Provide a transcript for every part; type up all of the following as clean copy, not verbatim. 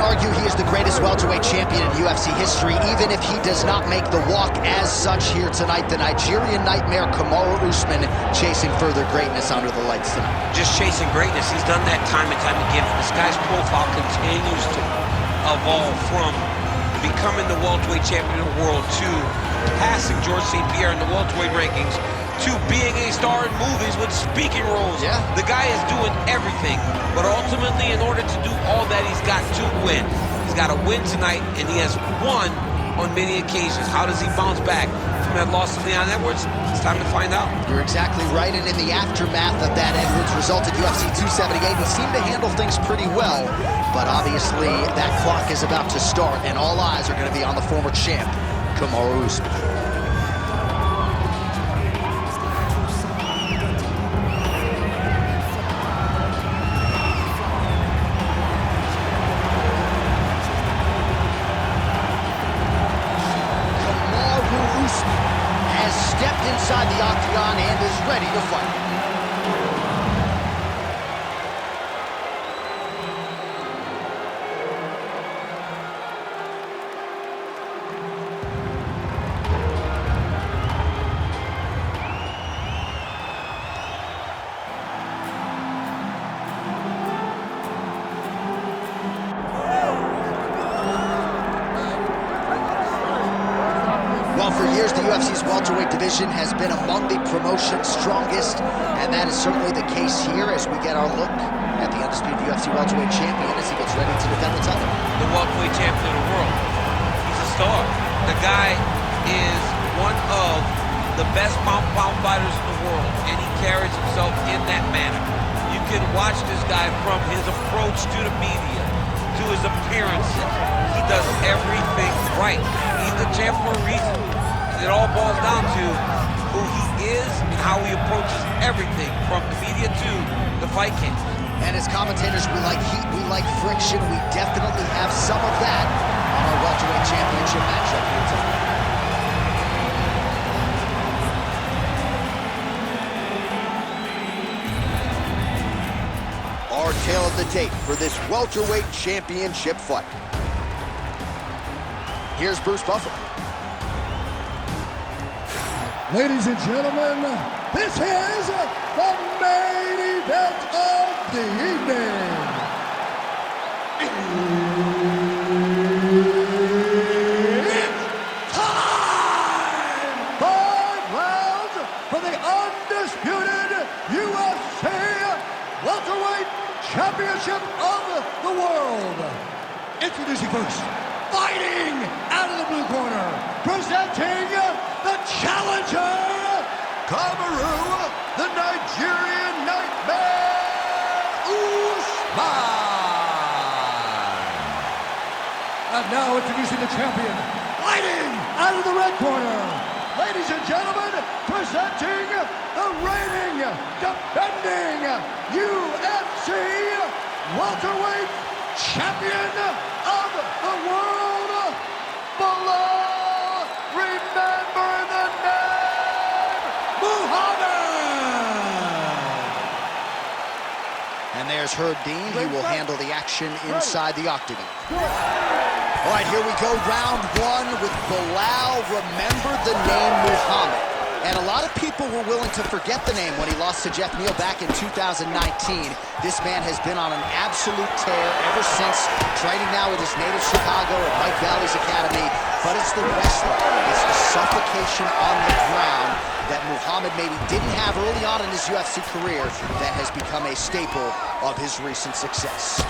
can argue he is the greatest welterweight champion in UFC history, even if he does not make the walk as such here tonight. The Nigerian nightmare, Kamaru Usman, chasing further greatness under the lights tonight. Just chasing greatness. He's done that time and time again. This guy's profile continues to evolve from becoming the welterweight champion of the world to passing George St. Pierre in the welterweight rankings to being a star in movies with speaking roles. Yeah. The guy is doing everything, but ultimately, in order to do all that, he's got to win. He's got to win tonight, and he has won on many occasions. How does he bounce back from that loss to Leon Edwards? It's time to find out. You're exactly right, and in the aftermath of that Edwards result at UFC 278, he seemed to handle things pretty well, but obviously that clock is about to start, and all eyes are going to be on the former champ, Kamaru Usman. Has stepped inside the octagon and is ready to fight. Well, for years, the UFC's welterweight division has been among the promotion's strongest, and that is certainly the case here as we get our look at the undisputed UFC welterweight champion as he gets ready to defend the title. The welterweight champion of the world. He's a star. The guy is one of the best pound-for-pound fighters in the world, and he carries himself in that manner. You can watch this guy from his approach to the media, to his appearances. He does everything right. He's the champ for a reason. It all boils down to who he is and how he approaches everything from the media to the fight camp. And as commentators, we like heat, we like friction. We definitely have some of that on our welterweight championship matchup here tonight. Our tale of the tape for this welterweight championship fight. Here's Bruce Buffer. Ladies and gentlemen, this is the main event of the evening. It's time! 5 rounds for the undisputed UFC welterweight championship of the world. Introducing first, fighting out of the blue corner, presenting the challenger, Kamaru, the Nigerian nightmare, Usman. And now introducing the champion, fighting out of the red corner. Ladies and gentlemen, presenting the reigning, defending UFC welterweight champion of the world, Belal. Remember the name, Muhammad! And there's Herb Dean. He will handle the action inside the octagon. All right, here we go, round 1 with Belal. Remember the name Muhammad. And a lot of people were willing to forget the name when he lost to Jeff Neal back in 2019. This man has been on an absolute tear ever since, training now with his native Chicago at Mike Valley's Academy. But it's the wrestling, it's the suffocation on the ground that Muhammad maybe didn't have early on in his UFC career that has become a staple of his recent success.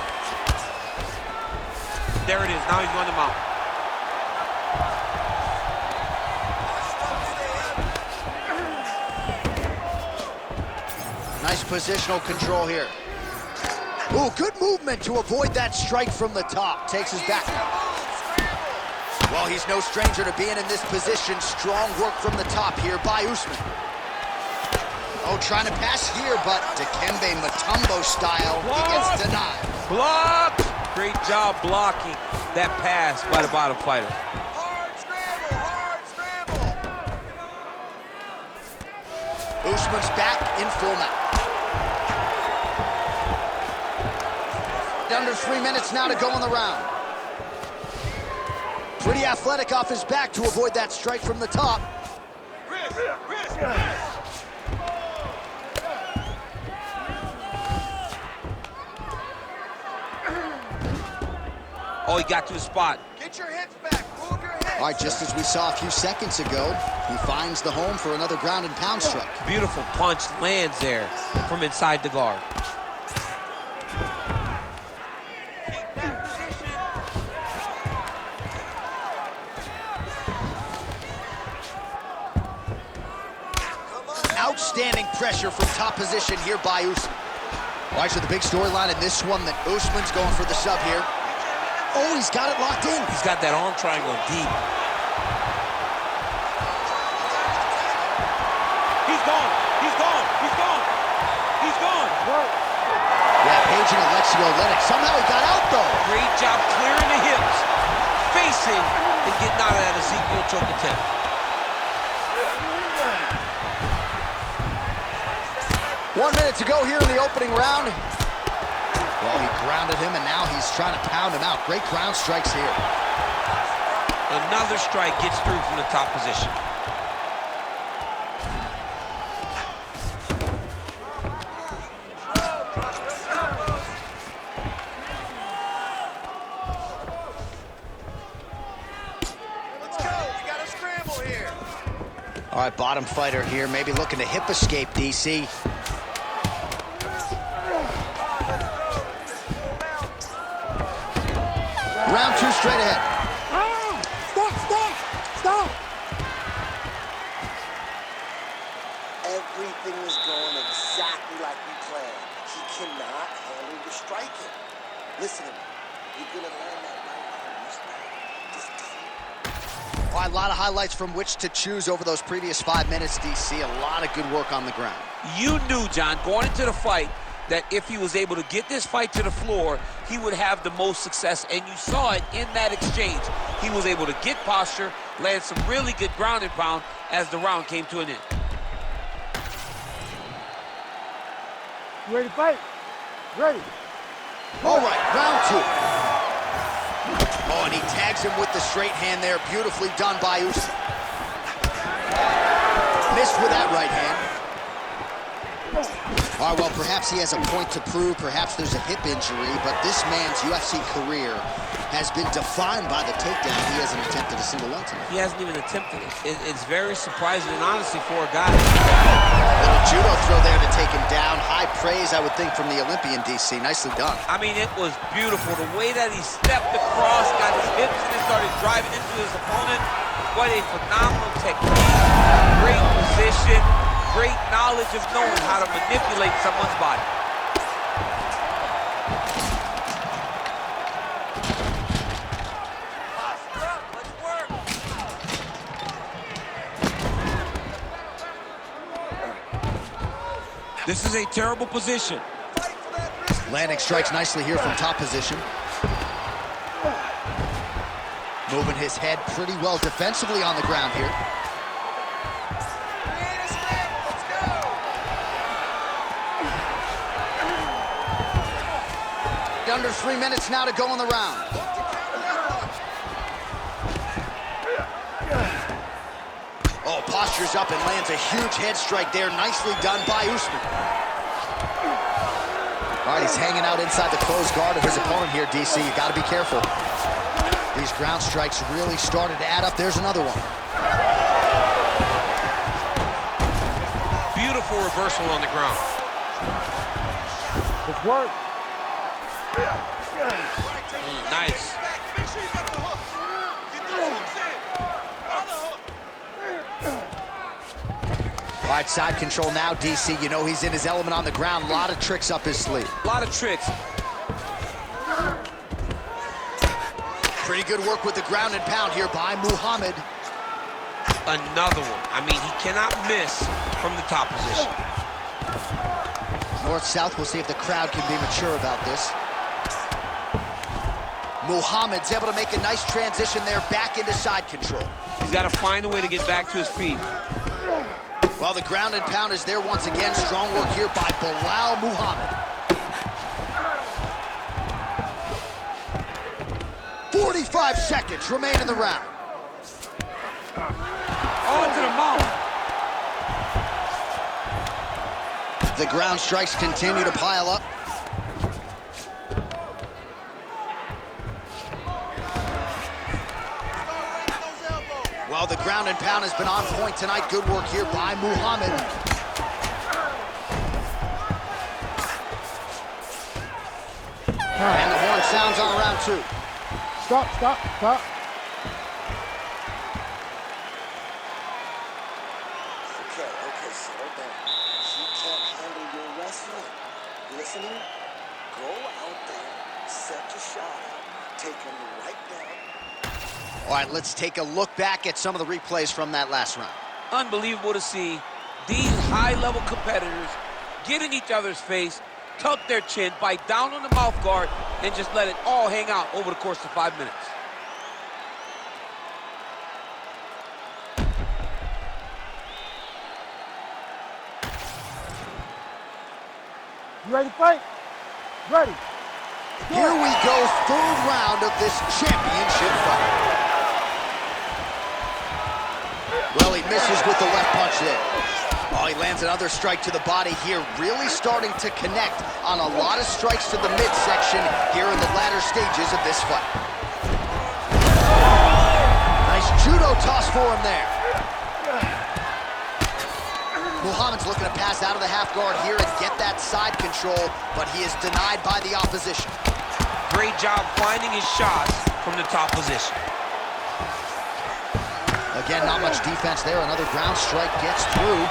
There it is. Now he's on the mount. Nice positional control here. Ooh, good movement to avoid that strike from the top. Takes his back. Well, he's no stranger to being in this position. Strong work from the top here by Usman. Oh, trying to pass here, but Dikembe Mutombo style, he gets denied. Blocked! Great job blocking that pass by the bottom fighter. Hard scramble, hard scramble. Usman's back in full mount. Under 3 minutes now to go in the round. Pretty athletic off his back to avoid that strike from the top. Oh, he got to his spot. Get your hips back. Move your hips. All right, just as we saw a few seconds ago, he finds the home for another ground and pound strike. Beautiful punch lands there from inside the guard. Outstanding pressure from top position here by Usman. All right, so the big storyline in this one that Usman's going for the sub here. Oh, he's got it locked in. He's got that arm triangle deep. He's gone. He's gone. He's gone. He's gone. Yeah, Page and Alexio let it. Somehow he got out, though. Great job clearing the hips, facing, and getting out of that Ezekiel choke attempt. One minute to go here in the opening round. Well, he grounded him, and now he's trying to pound him out. Great ground strikes here. Another strike gets through from the top position. Let's go. We got a scramble here. All right, bottom fighter here, maybe looking to hip escape, DC. Round two straight ahead. Stop! Everything is going exactly like we planned. He cannot handle the striking. Listen to me. You're gonna land that right on this man. Just All right, a lot of highlights from which to choose over those previous 5 minutes, DC. A lot of good work on the ground. You knew, John, going into the fight, that if he was able to get this fight to the floor, he would have the most success, and you saw it in that exchange. He was able to get posture, land some really good ground and pound as the round came to an end. You ready to fight? Ready. All right, round two. Oh, and he tags him with the straight hand there. Beautifully done by Usman. Missed with that right hand. All right, well, perhaps he has a point to prove. Perhaps there's a hip injury, but this man's UFC career has been defined by the takedown. He hasn't attempted a single one tonight. He hasn't even attempted it. It's very surprising, and honestly, for a guy. Little judo throw there to take him down. High praise, I would think, from the Olympian, DC. Nicely done. I mean, it was beautiful. The way that he stepped across, got his hips in and started driving into his opponent. What a phenomenal technique. Great position. Great knowledge of knowing how to manipulate someone's body. Posture up. Let's work. This is a terrible position. Fight for that wrist. Landing strikes nicely here from top position. Moving his head pretty well defensively on the ground here. Create a scramble. Let's go. Under 3 minutes now to go in the round. Look to counter that punch. Oh, postures up and lands a huge head strike there. Nicely done by Usman. All right, he's hanging out inside the closed guard of his opponent here, DC. You got to be careful. These ground strikes really started to add up. There's another one. Beautiful reversal on the ground. Let's work. Nice. Make sure you got the hook. Get those hooks in. On the hook. All right, side control now, DC. You know he's in his element on the ground. A lot of tricks up his sleeve. A lot of tricks. Pretty good work with the ground and pound here by Muhammad. Another one. I mean, he cannot miss from the top position. North-south, we'll see if the crowd can be mature about this. Muhammad's able to make a nice transition there back into side control. He's got to find a way to get back to his feet. Well, the ground and pound is there once again. Strong work here by Belal Muhammad. 45 seconds remain in the round. On to the mouth. The ground strikes continue to pile up. Well, the ground and pound has been on point tonight. Good work here by Muhammad. And the horn sounds on round 2. Stop, stop, stop. Okay, settle down. She can't handle your wrestling. Listening? Go out there, set your shot out, take him right down. All right, let's take a look back at some of the replays from that last round. Unbelievable to see these high-level competitors get in each other's face, tuck their chin, bite down on the mouth guard, and just let it all hang out over the course of 5 minutes. You ready to fight? Ready. Here we go, third round of this championship fight. Well, he misses with the left punch there. Oh, he lands another strike to the body here, really starting to connect on a lot of strikes to the midsection here in the latter stages of this fight. Nice judo toss for him there. Muhammad's looking to pass out of the half guard here and get that side control, but he is denied by the opposition. Great job finding his shots from the top position. Again, not much defense there. Another ground strike gets through.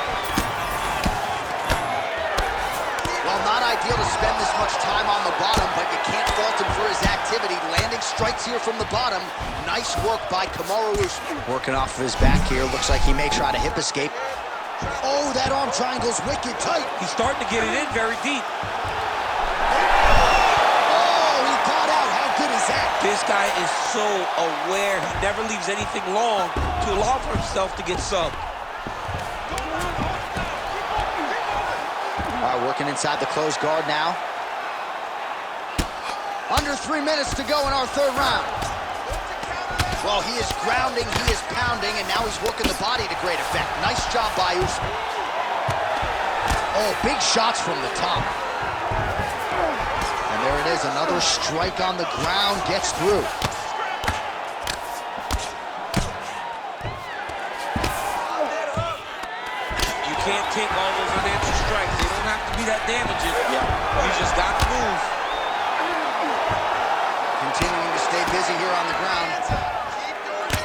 Well, not ideal to spend this much time on the bottom, but you can't fault him for his activity. Landing strikes here from the bottom. Nice work by Kamaru. Working off of his back here. Looks like he may try to hip escape. Oh, that arm triangle's wicked tight. He's starting to get it in very deep. This guy is so aware. He never leaves anything long to allow for himself to get subbed. All right, working inside the closed guard now. Under 3 minutes to go in our third round. Well, he is grounding, he is pounding, and now he's working the body to great effect. Nice job by Usman. Oh, big shots from the top. And there it is, another strike on the ground, gets through. You can't take all those unanswered strikes. They don't have to be that damaging. You just got to move. Continuing to stay busy here on the ground.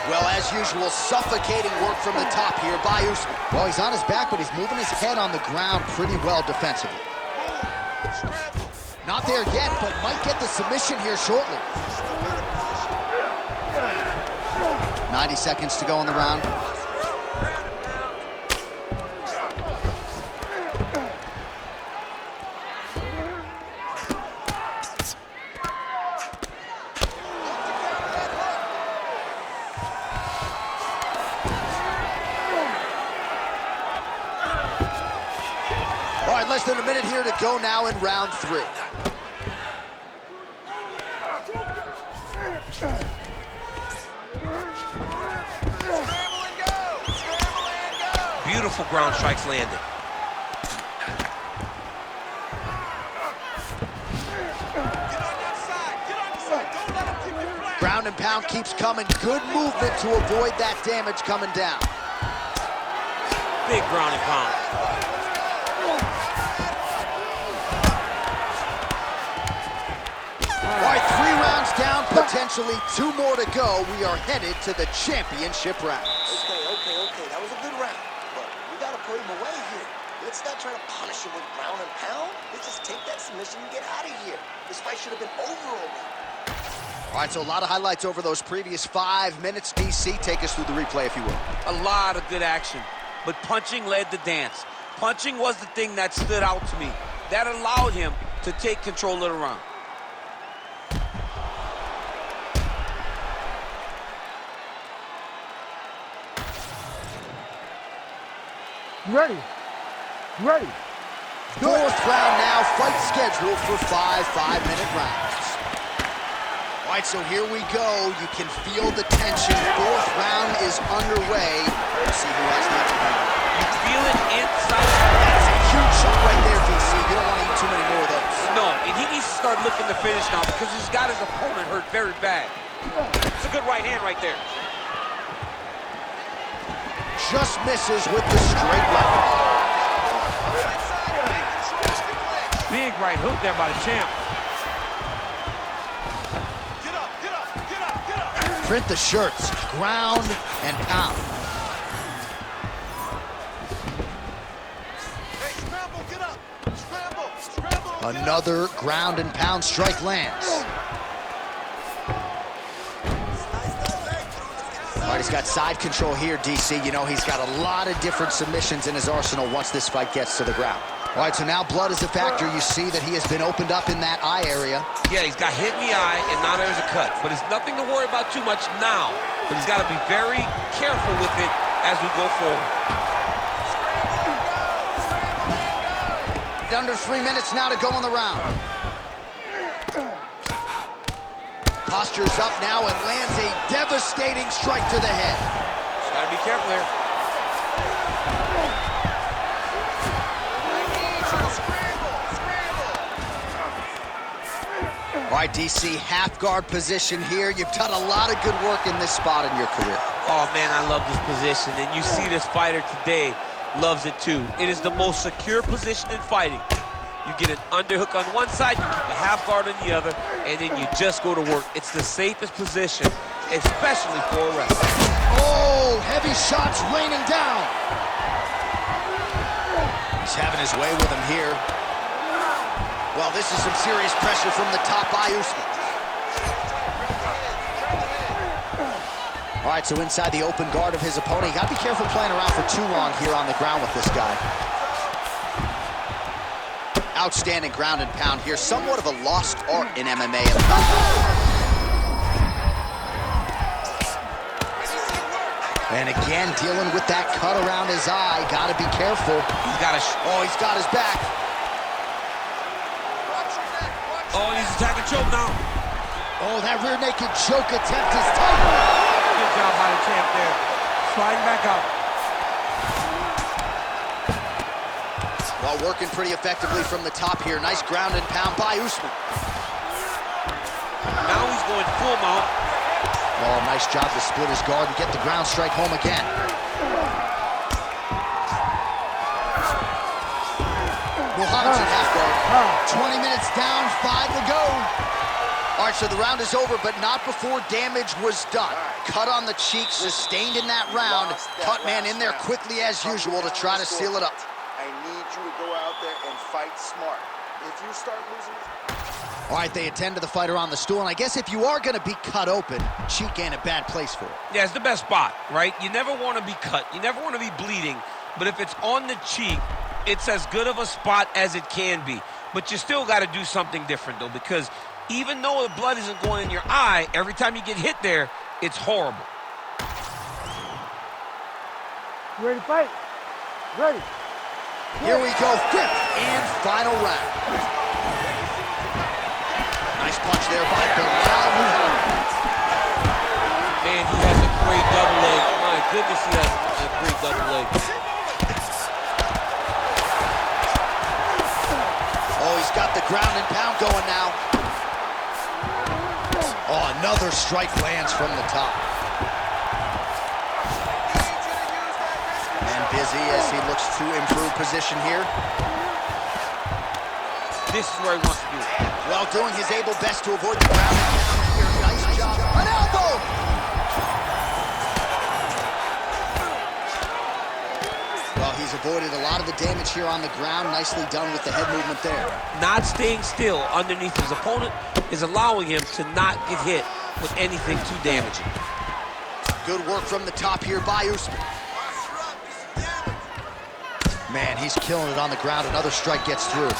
Well, as usual, suffocating work from the top here by Usman. Well, he's on his back, but he's moving his head on the ground pretty well defensively. Not there yet, but might get the submission here shortly. 90 seconds to go in the round. All right, less than a minute here to go now in round 3. Beautiful ground strikes landed. Ground and pound keeps coming. Good movement to avoid that damage coming down. Big ground and pound. All right, 3 rounds down, potentially 2 more to go. We are headed to the championship rounds. Okay. That was a good round, but we gotta put him away here. Let's not try to punish him with ground and pound. Let's just take that submission and get out of here. This fight should have been over already. All right, so a lot of highlights over those previous 5 minutes. DC, take us through the replay, if you will. A lot of good action, but punching led the dance. Punching was the thing that stood out to me. That allowed him to take control of the round. Ready. Ready. Fourth round now, fight scheduled for 5 5-minute rounds. All All right, so here we go. You can feel the tension. Fourth round is underway. Let's see who has the upper hand. You feel it inside. That's a huge shot right there, DC. You don't want to eat too many more of those. No, and he needs to start looking to finish now because he's got his opponent hurt very bad. It's a good right hand right there. Just misses with the straight right. Big right hook there by the champ. Print the shirts, ground and pound. Hey, scramble, get up. Scramble, scramble. Another ground and pound strike lands. All right, he's got side control here, DC. You know, he's got a lot of different submissions in his arsenal once this fight gets to the ground. All right, so now blood is a factor. You see that he has been opened up in that eye area. Yeah, he's got hit in the eye, and now there's a cut. But it's nothing to worry about too much now. But he's got to be very careful with it as we go forward. Under 3 minutes now to go in the round. Postures up now and lands a devastating strike to the head. Just got to be careful here. All right, DC, half guard position here. You've done a lot of good work in this spot in your career. Oh, man, I love this position. And you see this fighter today loves it, too. It is the most secure position in fighting. You get an underhook on one side, you keep a half guard on the other, and then you just go to work. It's the safest position, especially for a wrestler. Oh, heavy shots raining down. He's having his way with him here. Well, this is some serious pressure from the top by Usman. All right, so inside the open guard of his opponent. You got to be careful playing around for too long here on the ground with this guy. Outstanding ground and pound here. Somewhat of a lost art in MMA. And again, dealing with that cut around his eye. Got to be careful. He's got he's got his back. Oh, he's attacking choke now. Oh, that rear naked choke attempt is tight. Good job by the champ there. Sliding back out. Well, working pretty effectively from the top here. Nice ground and pound by Usman. Now he's going full mount. Oh, nice job to split his guard and get the ground strike home again. Muhammad's in half guard. 20 minutes down, 5 to go. All right, so the round is over, but not before damage was done. Cut on the cheek, sustained in that round. Cut man in there quickly as usual to try to seal it up. I need you to go out there and fight smart. If you start losing... All right, they attend to the fighter on the stool, and I guess if you are going to be cut open, cheek ain't a bad place for it. Yeah, it's the best spot, right? You never want to be cut. You never want to be bleeding. But if it's on the cheek, it's as good of a spot as it can be. But you still got to do something different, though, because even though the blood isn't going in your eye, every time you get hit there, it's horrible. You ready to fight? Ready. Here we go, 5th and final round. Nice punch there by Belal. Man, he has a great double leg. My goodness, he has a great double leg. Oh, he's got the ground and pound going now. Oh, another strike lands from the top. And busy as he looks to improve position here. This is where he wants to be. Well, doing his able best to avoid the ground and pound here. Nice job. An elbow! Well, he's avoided a lot of the damage here on the ground. Nicely done with the head movement there. Not staying still underneath his opponent is allowing him to not get hit with anything too damaging. Good work from the top here by Usman. Man, he's killing it on the ground. Another strike gets through.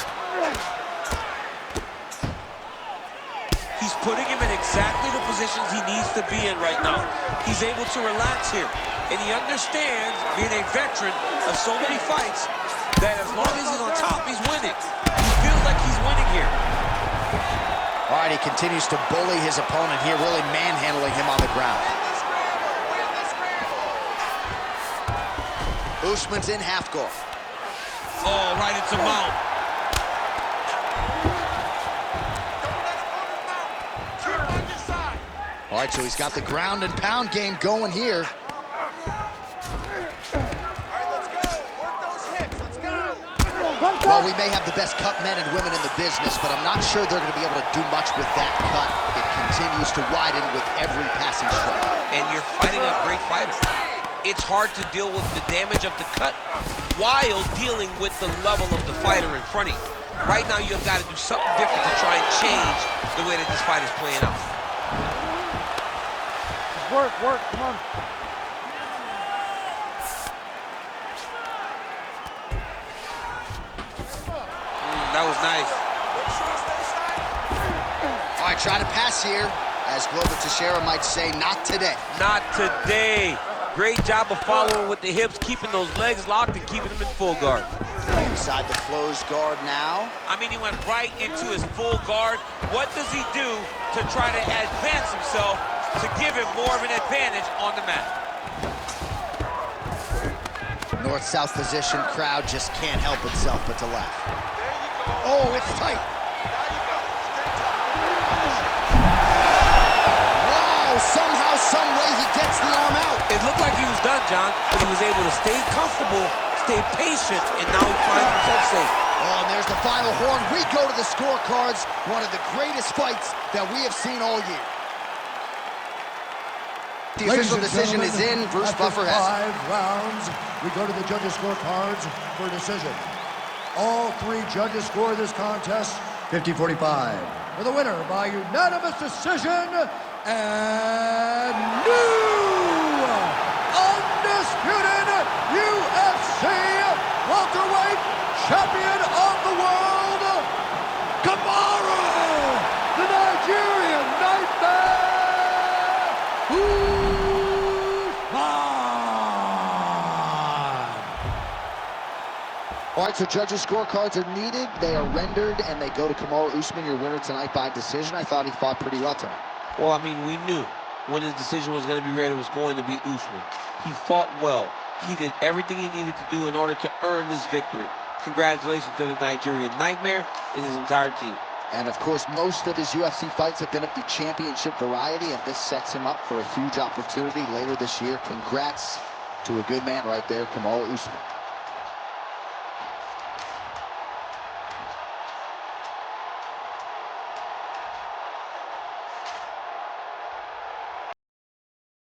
He's putting him in exactly the positions he needs to be in right now. He's able to relax here. And he understands, being a veteran of so many fights, that as long as he's on top, he's winning. He feels like he's winning here. All right, he he continues to bully his opponent here, really manhandling him on the ground. Win the scramble. Usman's in half guard. Oh, right into mount. Don't let him move out. Keep on your side. All right, so he's got the ground and pound game going here. All right, let's go. Work those hips. Let's go. Well, we may have the best cut men and women in the business, but I'm not sure they're going to be able to do much with that cut. It continues to widen with every passing strike. And you're fighting a great fighter. It's hard to deal with the damage of the cut while dealing with the level of the fighter in front of you. Right now, you've got to do something different to try and change the way that this fight is playing out. Work, come on. That was nice. All right, try to pass here. As Glover Teixeira might say, not today. Not today. Great job of following with the hips, keeping those legs locked and keeping them in full guard. Inside the closed guard now. I mean, he went right into his full guard. What does he do to try to advance himself to give him more of an advantage on the mat? North-south position crowd just can't help itself but to laugh. There you go. Oh, it's tight. Now you go. Wow, somehow, some way he gets the arm out. It looked like he was done, John, but he was able to stay comfortable, stay patient, and now he finds himself safe. Oh, and there's the final horn. We go to the scorecards. One of the greatest fights that we have seen all year. The official decision is in. Bruce Buffer has it. 5 rounds, we go to the judges' scorecards for decision. All 3 judges score this contest 50-45. For the winner by unanimous decision and new undisputed UFC welterweight champion of the world, Kamaru, the Nigerian Nightmare. All right, so judges' scorecards are needed. They are rendered, and they go to Kamaru Usman, your winner tonight by decision. I thought he fought pretty well tonight. Well, I mean, we knew when his decision was going to be ready, it was going to be Usman. He fought well. He did everything he needed to do in order to earn this victory. Congratulations to the Nigerian Nightmare and his entire team. And, of course, most of his UFC fights have been of the championship variety, and this sets him up for a huge opportunity later this year. Congrats to a good man right there, Kamaru Usman.